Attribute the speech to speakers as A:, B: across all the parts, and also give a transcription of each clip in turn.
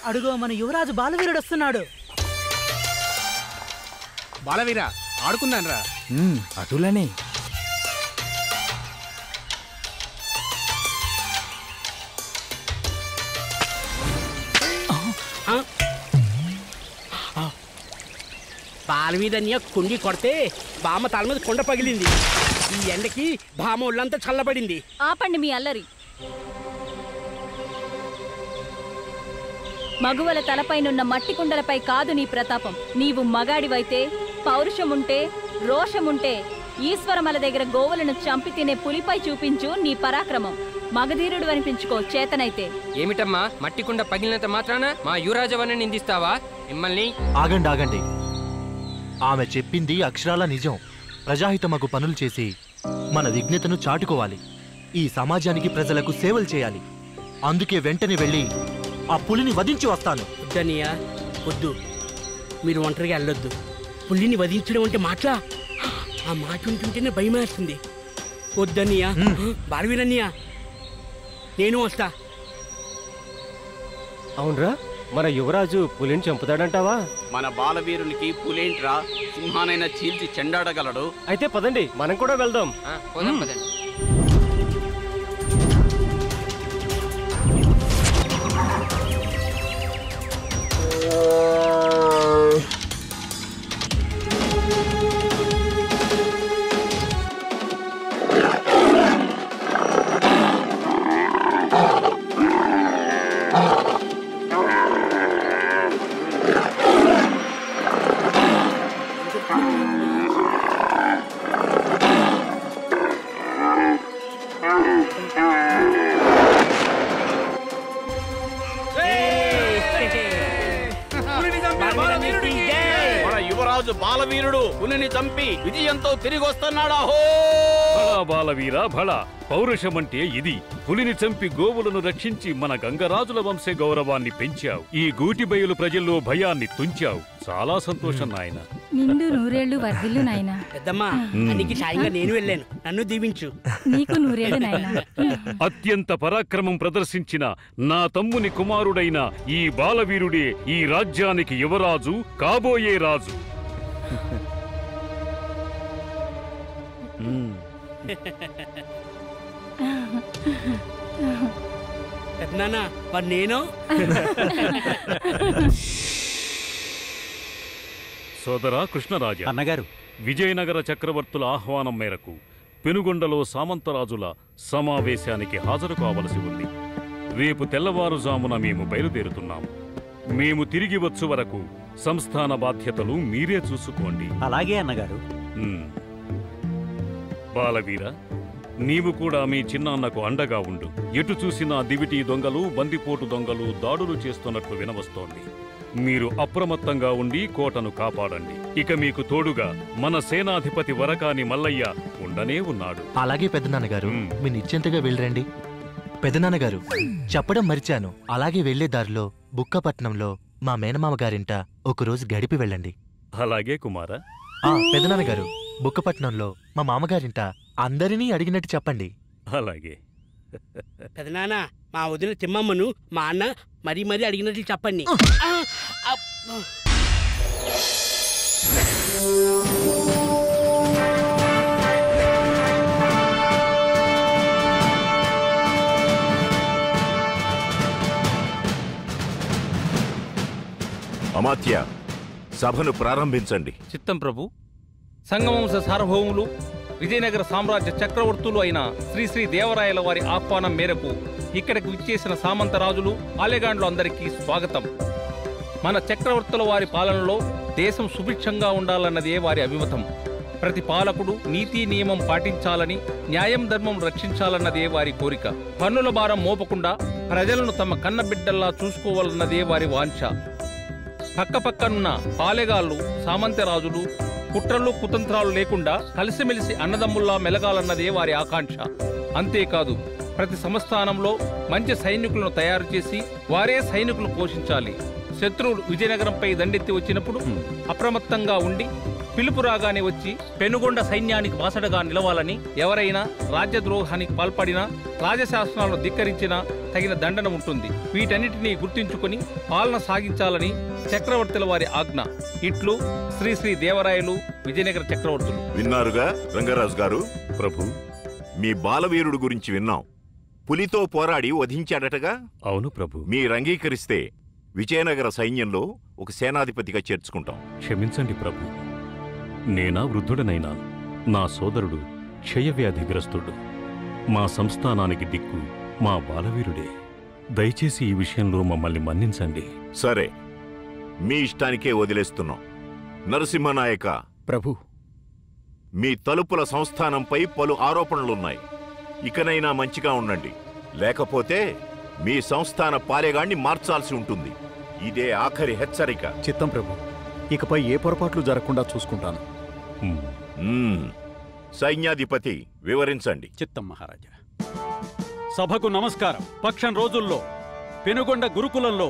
A: అడుగో మన యువరాజు బాలవీరుడు వస్తున్నాడు.
B: బాలవీర ఆడుకుందాన్రా.
C: అటులనే
B: బాలవీరన్య కుండి కొడితే బామ్మ తల మీద కొండ పగిలింది. ఈ ఎండకి బామ్మ ఒళ్ళంతా చల్లబడింది.
D: ఆపండి మీ అల్లరి. మగువల తలపైనున్న మట్టి కుండలపై కాదు నీ ప్రతాపం. నీవు మగాడివైతే, పౌరుషముంటే, రోషముంటే ఈశ్వరమల దగ్గర గోవులను చంపి తినే పులిపై చూపించు నీ పరాక్రమం. మగధీరుడు అనిపించుకో చేతనైతే.
E: ఏమిటమ్మా, మట్టి కుండ పగిలినంత మాత్రాన మా యువరాజవని నిందిస్తావా? మిమ్మల్ని
F: ఆగండి ఆగండి. ఆమె చెప్పింది అక్షరాల నిజం. ప్రజాహితమగు పనులు చేసి మన విజ్ఞతను చాటుకోవాలి. ఈ సమాజానికి ప్రజలకు సేవలు చేయాలి. అందుకే వెంటనే వెళ్ళి ఆ పులిని వధించి వస్తాను.
B: వద్దనియా, వద్దు. మీరు ఒంటరిగా వెళ్ళొద్దు. పులిని వధించడం అంటే మాట్లా, ఆ మాట ఉంటుంటేనే భయమేస్తుంది. వద్దనియా. బాలవీరన్నయ్య, నేను వస్తా.
G: అవునరా, మన యువరాజు పులిని చంపుతాడంటావా?
H: మన బాలవీరునికి పులేంట్రా, సింహానైనా చీల్చి చెండాడగలడు.
G: అయితే పదండి, మనం కూడా వెళ్దాం.
E: పోదాం పదండి.
H: బాలవీరుడు పులిని చంపి విజయంతో తిరిగి వస్తున్నాడా?
I: బాలవీర భళ, పౌరుషమంటే ఇది. పులిని చంపి గోవులను రక్షించి మన గంగరాజుల వంశ గౌరవాన్ని పెంచావు. ఈ గూటిబయలు ప్రజల్లో భయాన్ని తుంచావు. చాలా సంతోషం నాయన.
D: నిండు నూరేళ్లు వర్ధిల్లు నాయనా.
B: పెద్దమ్మా, అన్నికి సాయంగా నేను వెళ్ళాను. నన్ను దీవించు.
D: నీకు నూరేళ్లు నాయనా.
I: అత్యంత పరాక్రమం ప్రదర్శించిన నా తమ్ముని కుమారుడైన ఈ బాలవీరుడే ఈ రాజ్యానికి యువరాజు, కాబోయే రాజు.
B: పెద్దనాన్న, మరి నేను?
I: సోదరా కృష్ణరాజా
C: అన్నగారు,
I: విజయనగర చక్రవర్తుల ఆహ్వానం మేరకు పెనుగొండలో సామంతరాజుల సమావేశానికి హాజరు కావలసి ఉంది. రేపు తెల్లవారుజామున మేము బయలుదేరుతున్నాము. మేము తిరిగి వచ్చు వరకు సంస్థాన బాధ్యతలు మీరే చూసుకోండి.
C: అలాగే అన్నగారు.
I: బాలవీర, నీవు కూడా మీ చిన్నాన్నకు అండగా ఉండు. ఎటు చూసినా దివిటీ దొంగలు, బందిపోటు దొంగలు దాడులు చేస్తున్నట్లు వినవస్తోంది. మీరు అప్రమత్తంగా ఉండి కోటను కాపాడండి. ఇక మీకు తోడుగా మన సేనాధిపతి వరకాని మల్లయ్య ఉండనే ఉన్నాడు.
F: అలాగే పెద్దనాన్నగారు, మీ నిశ్చింతగా వెళ్ళరండి. పెద్దనాన్నగారు, చెప్పడం మరిచాను. అలాగే వెళ్లే దారిలో బుక్కపట్నంలో మా మేనమామ గారింట ఒకరోజు గడిపి వెళ్ళండి.
I: అలాగే కుమారా.
F: పెద్దనాన్నగారు, బుక్కపట్నంలో మా మామగారింట అందరినీ అడిగినట్టు చెప్పండి.
I: అలాగే.
B: పెదనాన్న, మా వదిన తిమ్మమ్మను మా అన్న మరీ మరీ అడిగినట్లు చెప్పండి.
J: అమాత్య, సభను ప్రారంభించండి.
K: చిత్తం ప్రభు. సంగమంశ సార్వభౌములు, విజయనగర సామ్రాజ్య చక్రవర్తులు అయిన శ్రీ దేవరాయల వారి ఆహ్వానం మేరకు ఇక్కడికి విచ్చేసిన సామంతరాజులు, ఆలెగాండ్లు అందరికీ స్వాగతం. మన చక్రవర్తుల వారి పాలనలో దేశం సుభిక్షంగా ఉండాలన్నదే వారి అభిమతం. ప్రతి పాలకుడు నీతి నియమం పాటించాలని, న్యాయం ధర్మం రక్షించాలన్నదే వారి కోరిక. పన్నుల భారం మోపకుండా ప్రజలను తమ కన్నబిడ్డల్లా చూసుకోవాలన్నదే వారి వాంఛ. పక్కపక్కనున్న పాలెగాళ్ళు, సామంతరాజులు కుట్రలు కుతంత్రాలు లేకుండా కలిసిమెలిసి అన్నదమ్ముల్లా మెలగాలన్నదే వారి ఆకాంక్ష. అంతేకాదు, ప్రతి సంస్థానంలో మంచి సైనికులను తయారు చేసి వారే సైనికులు పోషించాలి. శత్రువులు విజయనగరంపై దండెత్తి వచ్చినప్పుడు అప్రమత్తంగా ఉండి పిలుపు రాగానే వచ్చి పెనుగొండ సైన్యానికి బాసటగా నిలవాలని, ఎవరైనా రాజ్యద్రోహానికి పాల్పడినా, రాజశాసనాలను ధిక్కరించినా తగిన దండన ఉంటుంది. వీటన్నిటినీ గుర్తించుకుని పాలన సాగించాలని చక్రవర్తుల వారి ఆజ్ఞ. ఇట్లు శ్రీ శ్రీ దేవరాయలు విజయనగర చక్రవర్తులు.
J: విన్నారుగా రంగరాజు గారు? ప్రభు, మీ బాలవీరుడు గురించి విన్నాం. పులితో పోరాడి వధించాడటగా?
I: అవును ప్రభు.
J: మీరు అంగీకరిస్తే విజయనగర సైన్యంలో ఒక సేనాధిపతిగా చేర్చుకుంటాం.
I: క్షమించండి ప్రభు, నేనా వృద్ధుడనైనా నా సోదరుడు క్షయవ్యాధిగ్రస్తుడు. మా సంస్థానానికి దిక్కు మా బాలవీరుడే. దయచేసి ఈ విషయంలో మమ్మల్ని మన్నించండి.
J: సరే, మీ ఇష్టానికే వదిలేస్తున్నాం. నరసింహనాయక
C: ప్రభు,
J: మీ తలుపుల సంస్థానంపై పలు ఆరోపణలున్నాయి. ఇకనైనా మంచిగా ఉండండి, లేకపోతే మీ సంస్థాన పాలెగాణ్ణి మార్చాల్సి ఉంటుంది. ఇదే ఆఖరి హెచ్చరిక.
C: చిత్తం ప్రభు, ఇకపై ఏ పొరపాట్లు జరగకుండా చూసుకుంటాను.
J: సైన్యాధిపతి వివరించండి.
L: చిత్తం మహారాజా. సభకు నమస్కారం. పక్షం రోజుల్లో పెనుగొండ గురుకులంలో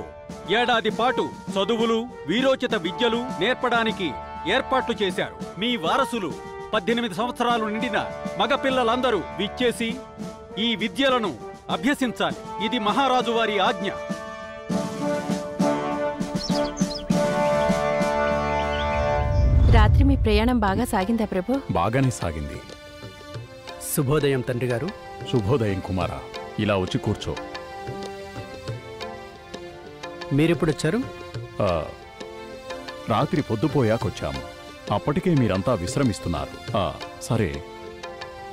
L: ఏడాది పాటు చదువులు, వీరోచిత విద్యలు నేర్పడానికి ఏర్పాట్లు చేశారు. మీ వారసులు 18 సంవత్సరాలు నిండిన మగపిల్లలందరూ విచ్చేసి ఈ విద్యలను అభ్యసించాలి. ఇది మహారాజు వారి ఆజ్ఞ.
M: రాత్రి మీ ప్రయాణం బాగా సాగిందా ప్రభు?
C: బాగానే సాగింది.
B: శుభోదయం తండ్రి గారు.
C: శుభోదయం కుమారా. ఇలా వచ్చి కూర్చో.
B: మీరెప్పుడొచ్చారు?
C: రాత్రి పొద్దుపోయాకొచ్చాము. అప్పటికే మీరంతా విశ్రమిస్తున్నారు. సరే,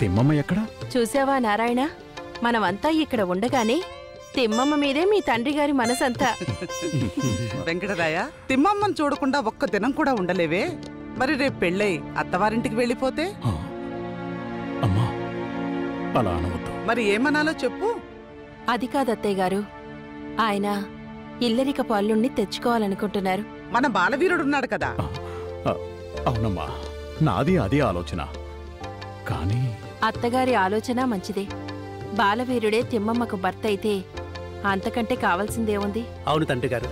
C: తిమ్మమ్మ ఎక్కడా?
M: చూసావా నారాయణ, మనమంతా ఇక్కడ ఉండగానే తిమ్మమ్మ మీదే మీ తండ్రి గారి మనసంతా.
A: వెంకటరాయ, తిమ్మమ్మని చూడకుండా ఒక్క దినం కూడా ఉండలేవే? మరి రేపు పెళ్ళై అత్తవారింటికి వెళ్ళిపోతే?
C: అమ్మా, అలా అనవద్దు.
A: మరి ఏమనాలో చెప్పు.
M: అది కాదు అత్తయ్య గారు, ఆయన ఇల్లరిక పల్లుణ్ణి తెచ్చుకోవాలనుకుంటున్నారు.
A: మన బాలవీరుడున్నాడు కదా.
C: అవునమ్మా, నాది అదే ఆలోచన. కానీ
M: అత్తగారి ఆలోచన మంచిదే. బాలవీరుడే తిమ్మమ్మకు భర్త అయితే అంతకంటే కావాల్సిందేముంది?
B: అవును తండ్రి గారు,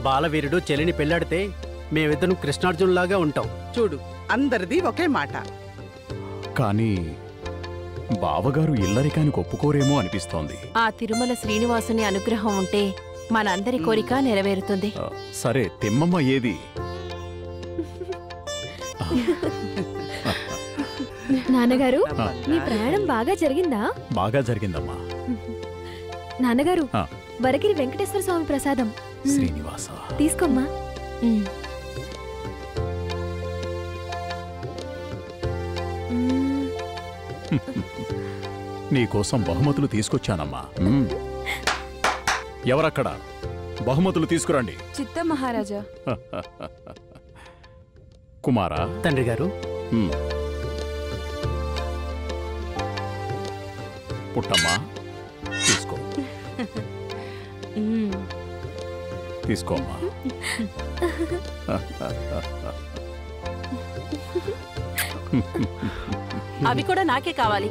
B: బాలవీరుడు చెల్లిని పెళ్లాడితే మేమిద్దరం కృష్ణార్జునులాగా ఉంటాం.
A: చూడు, అందరిది ఒకే మాట.
C: కానీ బావగారు ఇల్లరికానికి ఒప్పుకోరేమో అనిపిస్తోంది.
M: ఆ తిరుమల శ్రీనివాసుని అనుగ్రహం ఉంటే మనందరి కోరిక నెరవేరుతుంది.
C: సరే, తిమ్మమ్మ ఏది?
N: నాన్నగారు, మీ ప్రయాణం బాగా జరిగిందా?
C: బాగా జరిగిందమ్మా.
N: నాన్నగారు, వరకిరి వెంకటేశ్వర స్వామి ప్రసాదం.
C: శ్రీనివాస,
N: తీసుకోమ్మా.
C: నీకోసం బహుమతులు తీసుకొచ్చానమ్మా. ఎవరక్కడ? బహుమతులు తీసుకురండి.
M: చిత్తం మహారాజా.
C: కుమారా.
B: తండ్రి గారు.
C: పుట్టమ్మా, తీసుకో. తీసుకోమ్మా.
M: అవి కూడా నాకే కావాలి.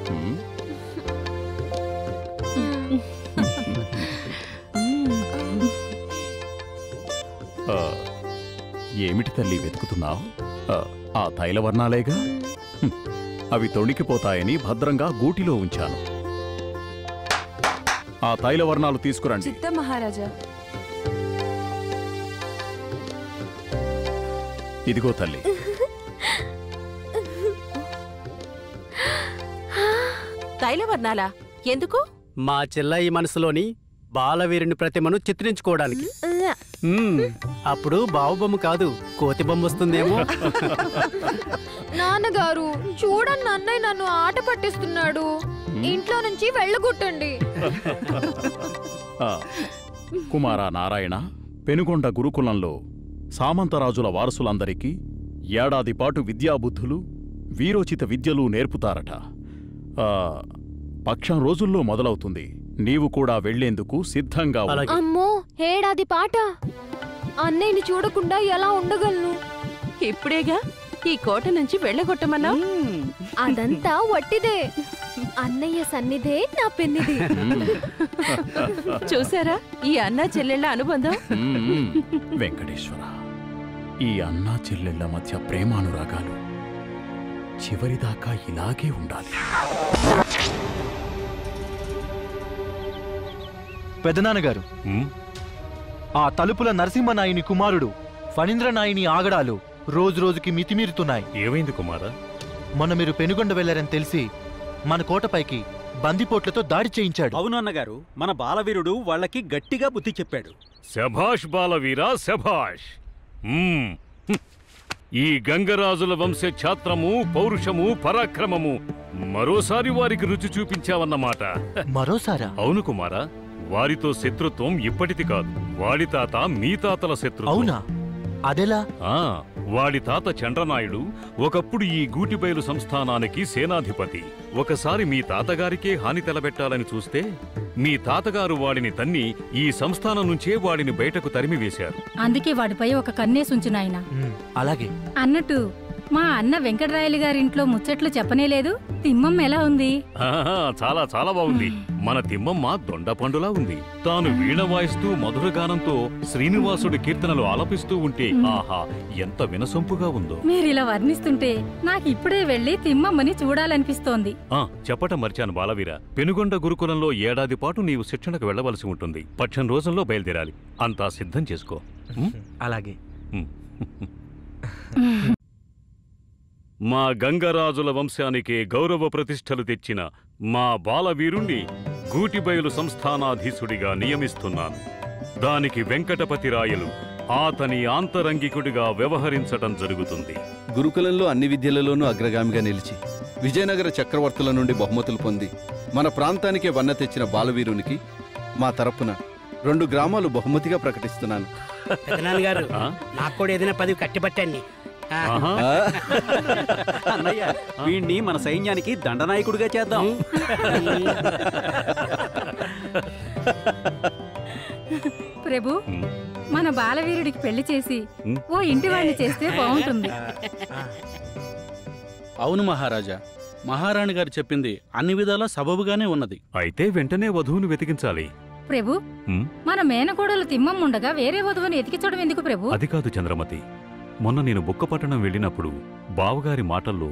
C: ఏమిటి తల్లి వెతుకుతున్నావు? ఆ తైలవర్ణాలేగా, అవి తొణికిపోతాయని భద్రంగా గూటిలో ఉంచాను. ఆ తైలవర్ణాలు తీసుకురండి.
M: చిత్తం మహారాజా.
C: ఇదిగో తల్లి.
M: తైలవర్ణాలా? ఎందుకు?
B: మా చెల్లయ్య మనసులోని బాలవీరుని ప్రతిమను చిత్రించుకోవడానికి. అప్పుడు బావుబొమ్మ కాదు, కోతి బొమ్మ వస్తుందేమో.
N: నాన్నగారు చూడండి, అన్నయ్య నన్ను ఆట పట్టిస్తున్నాడు. ఇంట్లో నుంచి వెళ్ళగొట్టండి.
C: కుమారా నారాయణ, పెనుగొండ గురుకులంలో సామంతరాజుల వారసులందరికీ ఏడాది పాటు విద్యాబుద్ధులు, వీరోచిత విద్యలు నేర్పుతారట. పక్షం రోజుల్లో మొదలవుతుంది. నీవు కూడా వెళ్లేందుకు సిద్ధంగా ఉండు.
N: అమ్మో, ఏడాది పాట! అన్నయ్యని చూడకుండా ఎలా ఉండగలను?
M: ఇప్పుడేగా ఈ కోట నుంచి వెళ్ళగొట్టమన్నా.
N: అదంతా వట్టిదే. అన్నయ్య సన్నిధే నా పెన్నిది.
M: చూసారా ఈ అన్నా చెల్లెళ్ళ అనుబంధం?
C: వెంకటేశ్వర, ఈ అన్నా చెల్లెళ్ళ మధ్య ప్రేమానురాగాలు చివరిదాకా ఇలాగే ఉండాలి.
F: పెదనాన్నగారు, ఆ తలుపుల నరసింహనాయుని కుమారుడు ఫణీంద్రనాయుని ఆగడాలు రోజురోజుకి మితిమీరుతున్నాయి.
I: ఏమైంది కుమారా?
F: మొన్న మీరు పెనుగొండ వెళ్లారని తెలిసి మన కోటపైకి బందిపోట్లతో దాడి చేయించాడు.
L: అవును అన్నగారు, మన బాలవీరుడు వాళ్ళకి గట్టిగా బుద్ధి చెప్పాడు.
I: శభాష్ బాలవీరా, శభాష్. ఈ గంగరాజుల వంశ ఛాత్రము, పౌరుషము, పరాక్రమము మరోసారి వారికి రుచి చూపించావన్నమాట.
F: మరోసారా?
I: అవును కుమారా, వారితో శత్రుత్వం ఇప్పటిది కాదు. వాడి తాత మీ తాతల శత్రుత్వం.
F: అవునా? అదెలా?
I: వాడి తాత చండ్రనాయుడు ఒకప్పుడు ఈ గూటిబయలు సంస్థానానికి సేనాధిపతి. ఒకసారి మీ తాతగారికే హాని తలబెట్టాలని చూస్తే మీ తాతగారు వాడిని తన్ని ఈ సంస్థానం నుంచే వాడిని బయటకు తరిమివేశారు.
O: అందుకే వాడిపై ఒక కన్నేసుంచు నాయనా.
F: అలాగే.
O: అన్నట్టు మా అన్న వెంకటరాయలు గారింట్లో ముచ్చట్లు చెప్పనేలేదు. తిమ్మమ్మ ఎలా ఉంది?
I: చాలా చాలా బాగుంది. మన తిమ్మమ్మ దొండపండులా ఉంది. తాను వీణ వాయిస్తూ మధురగానంతో శ్రీనివాసుడి కీర్తనలు ఆలపిస్తూ ఉంటే ఆహా ఎంత వినసొంపుగా ఉందో.
O: మీరిలా వర్ణిస్తుంటే నాకు ఇప్పుడే వెళ్లి తిమ్మమ్మని చూడాలనిపిస్తోంది.
I: చెప్పటం మర్చాను బాలవీర. పెనుగొండ గురుకులంలో ఏడాది పాటు నీవు శిక్షణకు వెళ్లవలసి ఉంటుంది. 10 రోజుల్లో బయలుదేరాలి. అంతా సిద్ధం చేసుకో.
F: అలాగే.
I: మా గంగరాజుల వంశానికి గౌరవ ప్రతిష్టలు తెచ్చిన మా బాలవీరుణ్ణి గూటిబయలు సంస్థానాధీశుడిగా నియమిస్తున్నాను. దానికి వెంకటపతిరాయలు అతని ఆంతరంగికుడిగా వ్యవహరించటం జరుగుతుంది.
P: గురుకులంలో అన్ని విద్యలలోనూ అగ్రగామిగా నిలిచి విజయనగర చక్రవర్తుల నుండి బహుమతులు పొంది మన ప్రాంతానికే వన్న తెచ్చిన బాలవీరునికి మా తరపున 2 గ్రామాలు బహుమతిగా ప్రకటిస్తున్నాను.
B: పెదనాన్నగారు, నాకు కూడా ఏదైనా 10 కట్టిపట్టండి.
L: అన్నయ్య, వీణ్ణి మన సైన్యానికి దండనాయకుడిగా చేద్దాం.
O: ప్రభు, మన బాలవీరుడికి పెళ్లి చేసి ఓ ఇంటి వాడిని చేస్తే బాగుంటుంది.
Q: అవును మహారాజా, మహారాణి గారు చెప్పింది అన్ని విధాలా సబబుగానే ఉన్నది.
I: అయితే వెంటనే వధువును వెతికించాలి.
O: ప్రభు, మన మేనకోడలు తిమ్మమ్ముండగా వేరే వధువుని ఎతికించడం ఎందుకు ప్రభు?
I: అది కాదు చంద్రమతి. మొన్న నేను బుక్కపట్టణం వెళ్ళినప్పుడు బావగారి మాటల్లో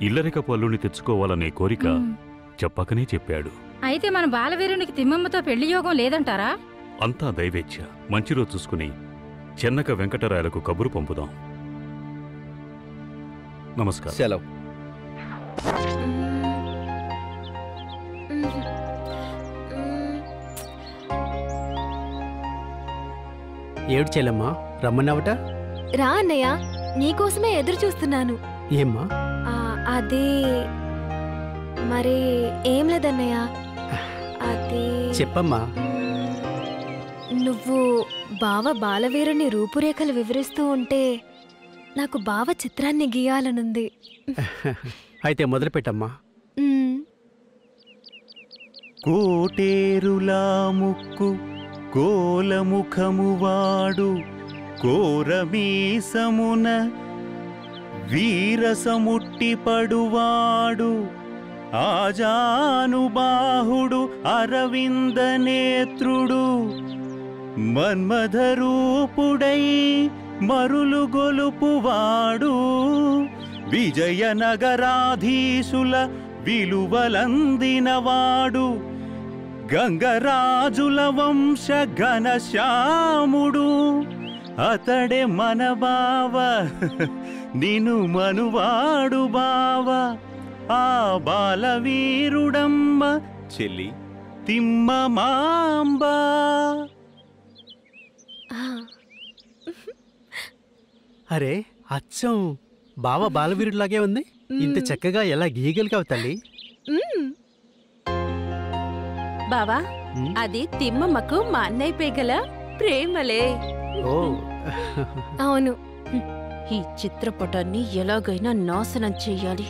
I: ఇల్లరికపు అల్లుని తెచ్చుకోవాలనే కోరిక చెప్పకనే చెప్పాడు.
O: అయితే మన బాలవీరునికి తిమ్మమ్మతో పెళ్లి యోగం లేదంటారా?
I: అంతా దైవేచ్ఛ. మంచి రోజు చూసుకుని చెన్నక వెంకటరాయలకు కబురు పంపుదాం. నమస్కారం.
P: సెలవు.
B: ఏడు చెల్లమ్మా, రమ్మన్నావట?
N: రా అన్నయ్య, నీకోసమే ఎదురు చూస్తున్నాను.
B: ఏమ్మా?
N: అదే మరి ఏం లేదన్నయ్య. అదే
B: చెప్పమ్మా.
N: నువ్వు బావ బాలవీరుని రూపురేఖలు వివరిస్తూ ఉంటే నాకు బావ చిత్రాన్ని గీయాలనుంది.
B: అయితే మొదలుపెట్టమ్మా.
R: కోటేరులా ముక్కు కోలముఖము వాడు కోరమీసమున వీరసముట్టి పడువాడు ఆజానుబాహుడు అరవింద నేత్రుడు మన్మధరూపుడై మరులు గొలుపువాడు విజయనగరాధీశుల విలువలందినవాడు గంగరాజుల వంశ ఘనశ్యాముడు అతడే మన బావ నిను మనువాడు బావ ఆ బాలవీరుడమ్మ చెల్లి తిమ్మమాంబ.
B: అరే, అచ్చం బావ బాలవీరుడిలాగే ఉంది. ఇంత చక్కగా ఎలా గీయగలిగావు తల్లి?
M: బావా, అది తిమ్మమ్మకు మా అన్నయ్యపై గల ప్రేమలే.
N: అవును.
M: ఈ చిత్రపటాన్ని ఎలాగైనా నాశనం చెయ్యాలి.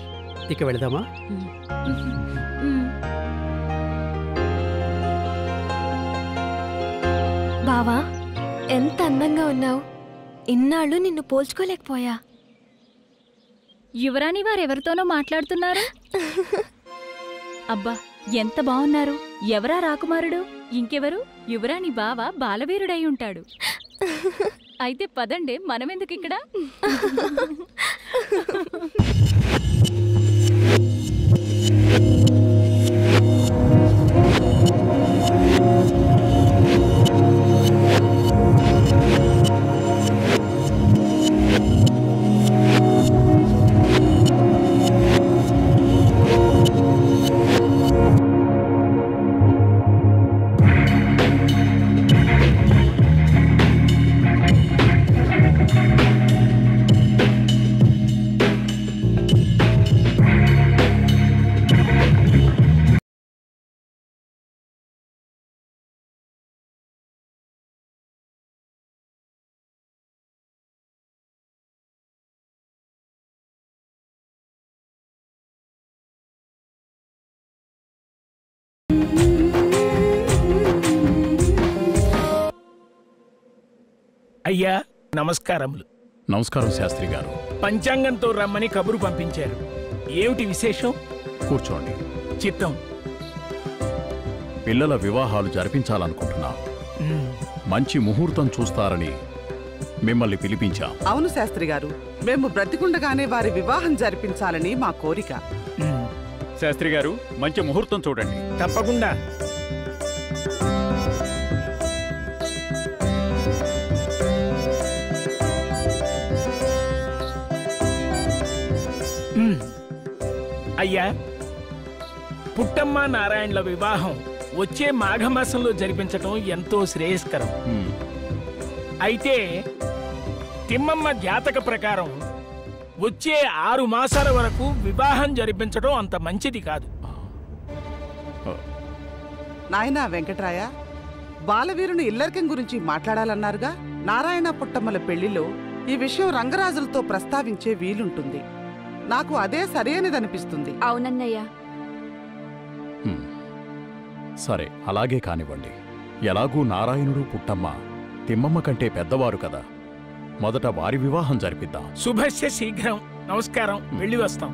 B: ఇక వెళదామా?
N: బావా, ఎంత అందంగా ఉన్నావు. ఇన్నాళ్ళు నిన్ను పోల్చుకోలేకపోయా.
D: యువరాణి వారెవరితోనో మాట్లాడుతున్నారు. అబ్బా, ఎంత బాగున్నారు. ఎవరా రాకుమారుడు? ఇంకెవరు? యువరాణి బావ బాలవీరుడై ఉంటాడు. అయితే పదండే, మనమెందుకు ఇక్కడ?
S: అయ్యా నమస్కారములు.
C: నమస్కారం శాస్త్రి గారు.
S: పంచాంగంతో రమ్మని కబురు పంపించారు. ఏమిటి విశేషం?
C: కూర్చోండి.
S: చిత్తం.
C: పిల్లల వివాహాలు జరిపించాలనుకుంటున్నాం. మంచి ముహూర్తం చూస్తారని మిమ్మల్ని పిలిపించాం.
A: అవును శాస్త్రి గారు, మేము బ్రతికుండగానే వారి వివాహం జరిపించాలని మా కోరిక.
L: శాస్త్రి గారు, మంచి ముహూర్తం చూడండి.
S: తప్పకుండా. అయ్యా, పుట్టమ్మ నారాయణల వివాహం వచ్చే మాఘమాసంలో జరిపించటం ఎంతో శ్రేయస్కరం. అయితే తిమ్మమ్మ జాతక ప్రకారం వచ్చే 6 మాసాల వరకు వివాహం జరిపించడం అంత మంచిది కాదు.
A: నాయనా వెంకట్రాయ, బాలవీరుని ఇల్లరికం గురించి మాట్లాడాలన్నారుగా. నారాయణ పుట్టమ్మల పెళ్లిలో ఈ విషయం రంగరాజులతో ప్రస్తావించే వీలుంటుంది. నాకు అదే సరైనదనిపిస్తుంది.
D: అవునన్నయ్య.
C: సరే, అలాగే కానివ్వండి. ఎలాగూ నారాయణుడు పుట్టమ్మ తిమ్మమ్మ కంటే పెద్దవారు కదా, మొదట వారి వివాహం జరిపిద్దాం.
S: శుభస్య శీఘ్రం. నమస్కారం, వెళ్ళి వస్తాం.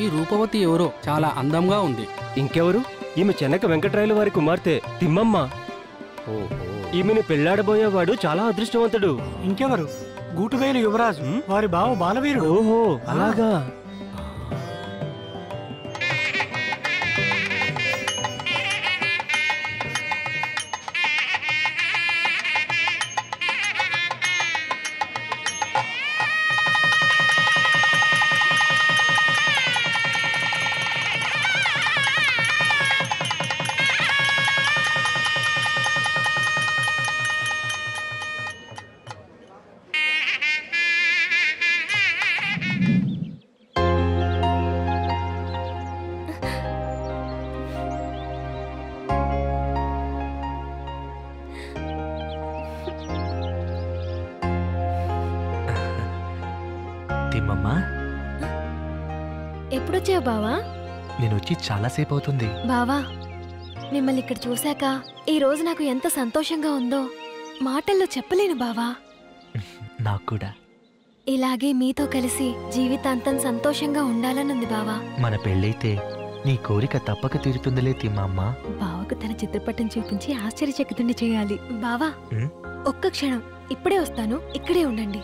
T: ఈ రూపవతి ఎవరో చాలా అందంగా ఉంది.
G: ఇంకెవరు? ఈమె చెన్నక వెంకటరాయల వారి కుమార్తె తిమ్మమ్మ. ఈమెను పెళ్లాడబోయేవాడు చాలా అదృష్టవంతుడు.
B: ఇంకెవరు? గూటువేలు యువరాజు, వారి బావ బాలవీరుడు.
G: ఓహో, అలాగా.
F: తిమ్మమ్మ,
N: ఎప్పుడొచ్చావు బావా?
F: నేనొచ్చి చాలాసేపు అవుతుంది.
N: బావా, మిమ్మల్ని ఇక్కడ చూశాక ఈ రోజు నాకు ఎంత సంతోషంగా ఉందో మాటల్లో చెప్పలేను బావా.
F: నాకు కూడా.
N: ఇలాగే మీతో కలిసి జీవితాంతం సంతోషంగా ఉండాలనుంది బావా.
F: మన పెళ్ళైతే నీ కోరిక తప్పక తీరుతుందిలే తిమ్మమ్మ.
N: బావకు తన చిత్రపటం చూపించి ఆశ్చర్యచకితుణ్ణి చేయాలి. బావా, ఒక్క క్షణం, ఇప్పుడే వస్తాను, ఇక్కడే ఉండండి.